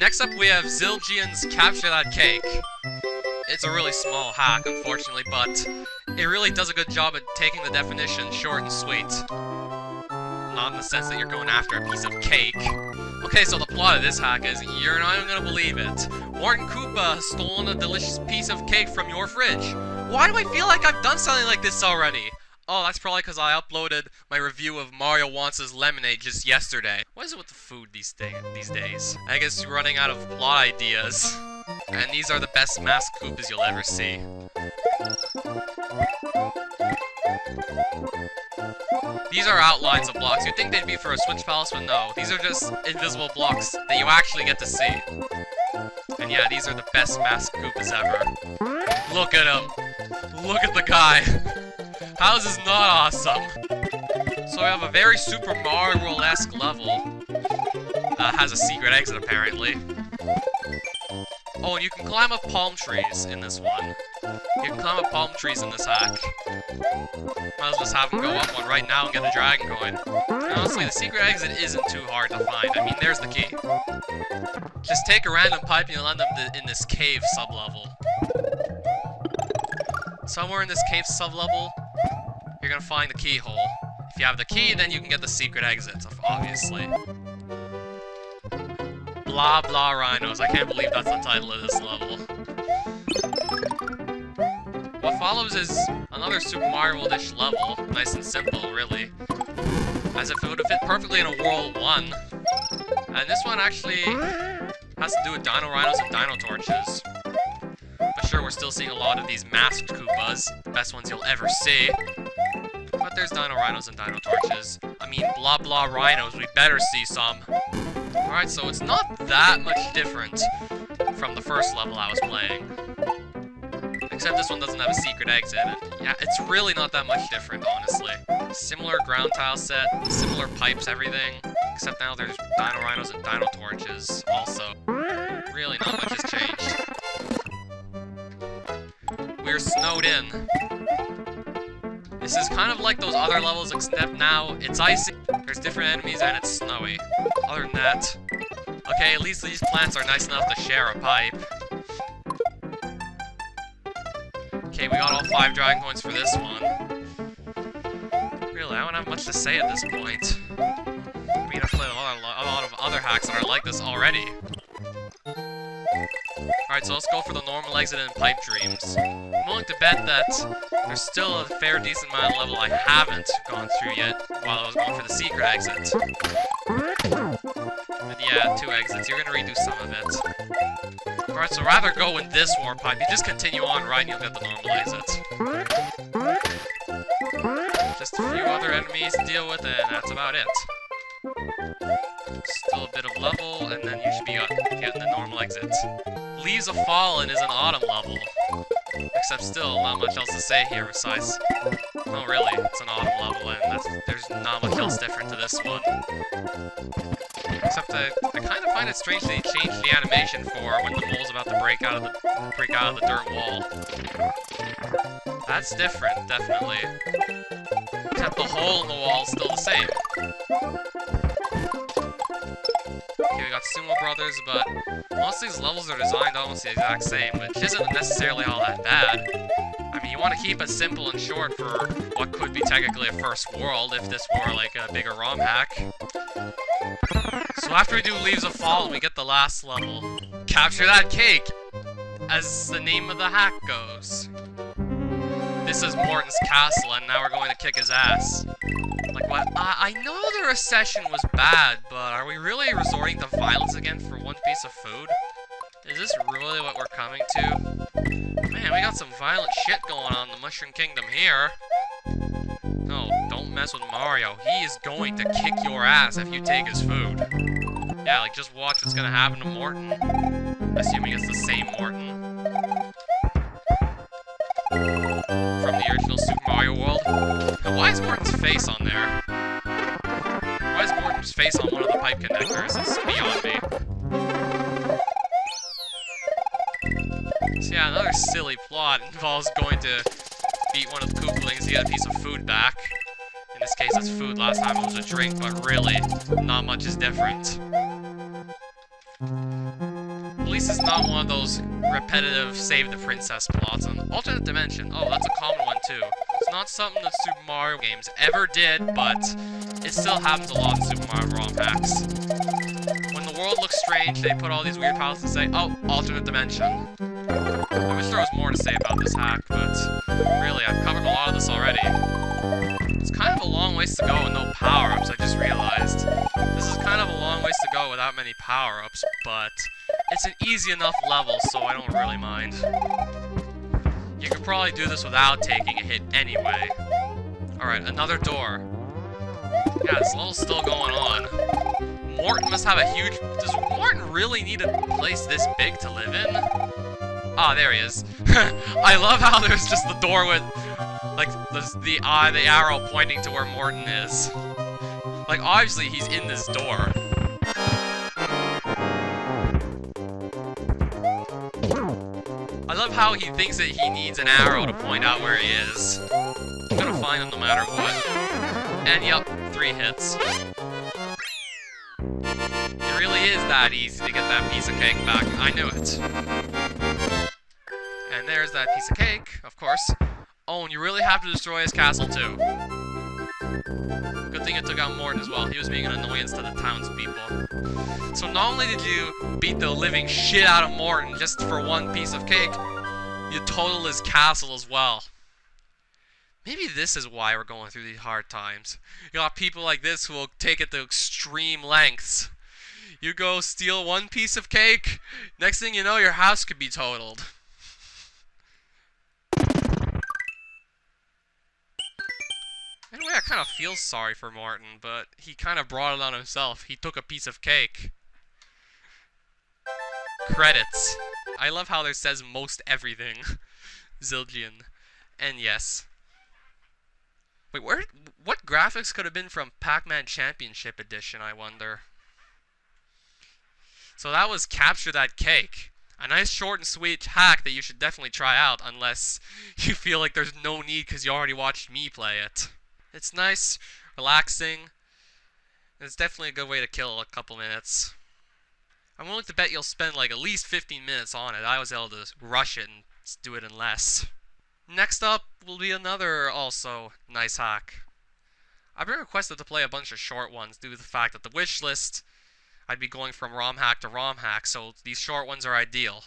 Next up, we have Zildjian's Capture That Cake. It's a really small hack, unfortunately, but it really does a good job at taking the definition short and sweet. Not in the sense that you're going after a piece of cake. Okay, so the plot of this hack is, you're not even gonna believe it. Morton Koopa has stolen a delicious piece of cake from your fridge. Why do I feel like I've done something like this already? Oh, that's probably because I uploaded my review of Mario Wants' Lemonade just yesterday. What is it with the food these days? I guess running out of plot ideas. And these are the best masked Koopas you'll ever see. These are outlines of blocks. You'd think they'd be for a Switch Palace, but no. These are just invisible blocks that you actually get to see. And yeah, these are the best masked Koopas ever. Look at him. Look at the guy. How is this not awesome? So we have a very Super Mario World-esque level that has a secret exit, apparently. Oh, and you can climb up palm trees in this one. You can climb up palm trees in this hack. Might as well just have him go up one right now and get a dragon coin. And honestly, the secret exit isn't too hard to find. I mean, there's the key. Just take a random pipe and you'll end up in this cave sub-level. Somewhere in this cave sub-level, you're gonna find the keyhole. If you have the key, then you can get the secret exit, obviously. Blah blah rhinos. I can't believe that's the title of this level. What follows is another Super Mario World-ish level. Nice and simple, really. As if it would have fit perfectly in a World 1. And this one actually has to do with Dino Rhinos and Dino Torches. But sure, we're still seeing a lot of these masked Koopas. The best ones you'll ever see. But there's Dino Rhinos and Dino Torches. I mean, blah blah rhinos, we better see some. Alright, so it's not that much different from the first level I was playing. Except this one doesn't have a secret exit. And yeah, it's really not that much different, honestly. Similar ground tile set, similar pipes, everything. Except now there's Dino Rhinos and Dino Torches also. Really, not much has changed. We're snowed in. This is kind of like those other levels, except now it's icy, there's different enemies, and it's snowy. Other than that, okay, at least these plants are nice enough to share a pipe. Okay, we got all 5 dragon coins for this one. Really, I don't have much to say at this point. I mean, I've played a lot of other hacks that are like this already. Alright, so let's go for the normal exit and pipe dreams. I'm willing to bet that there's still a fair decent amount of level I haven't gone through yet while I was going for the secret exit. But yeah, 2 exits, you're gonna redo some of it. Alright, so rather go in this warp pipe, you just continue on right and you'll get the normal exit. Just a few other enemies to deal with and that's about it. Still a bit of level, and then you should be getting the normal exit. Leaves of Fallen is an autumn level. Except still, not much else to say here besides... No, really, it's an autumn level, and there's not much else different to this one. Except I kind of find it strange they changed the animation for when the mole's about to break out of the dirt wall. That's different, definitely. Except the hole in the wall is still the same. Okay, we got Sumo Brothers, but most of these levels are designed almost the exact same, which isn't necessarily all that bad. I mean, you want to keep it simple and short for what could be technically a first world if this were like a bigger Romhack. So after we do Leaves of Fallen, we get the last level. Capture That Cake, as the name of the hack goes. This is Morton's castle, and now we're going to kick his ass. Like what? I know the recession was bad, but are we really resorting to violence again for one piece of food? Is this really what we're coming to? Man, we got some violent shit going on in the Mushroom Kingdom here. No, don't mess with Mario. He is going to kick your ass if you take his food. Yeah, like just watch what's gonna happen to Morton. Assuming it's the same Morton from the original Super Mario World. And why is Morton's face on there? Why is Morton's face on one of the pipe connectors? It's beyond me. So yeah, another silly plot involves going to beat one of the Koopalings to get a piece of food back. In this case it's food, last time it was a drink, but really, not much is different. least it's not one of those repetitive save the princess plots. An alternate dimension. Oh, that's a common one too. It's not something that Super Mario games ever did, but it still happens a lot in Super Mario Romhacks. When the world looks strange, they put all these weird tiles to say, oh, alternate dimension. I wish there was more to say about this hack, but really, I've covered a lot of this already. It's kind of a long ways to go with no power-ups, I just realized. This is kind of a long ways to go without many power-ups, but it's an easy enough level, so I don't really mind. You could probably do this without taking a hit anyway. Alright, another door. Yeah, this level's still going on. Morton must have a huge... Does Morton really need a place this big to live in? Ah, there he is. I love how there's just the door with... like, the arrow pointing to where Morton is. Like, obviously he's in this door. I love how he thinks that he needs an arrow to point out where he is. I'm gonna find him no matter what. And yep, 3 hits. It really is that easy to get that piece of cake back. I knew it. And there's that piece of cake, of course. Oh, and you really have to destroy his castle too. Good thing it took out Morton as well. He was being an annoyance to the townspeople. So not only did you beat the living shit out of Morton just for 1 piece of cake, you totaled his castle as well. Maybe this is why we're going through these hard times. You got people like this who will take it to extreme lengths. You go steal 1 piece of cake, next thing you know, your house could be totaled. In a way, I kind of feel sorry for Morton, but he kind of brought it on himself. He took a piece of cake. Credits. I love how there says most everything. Zildjian. And yes. Wait, what graphics could have been from Pac-Man Championship Edition, I wonder? So that was Capture That Cake. A nice short and sweet hack that you should definitely try out, unless you feel like there's no need because you already watched me play it. It's nice, relaxing, and it's definitely a good way to kill a couple minutes. I'm willing to bet you'll spend like at least 15 minutes on it. I was able to rush it and do it in less. Next up will be another also nice hack. I've been requested to play a bunch of short ones due to the fact that the wish list, I'd be going from Romhack to Romhack, so these short ones are ideal.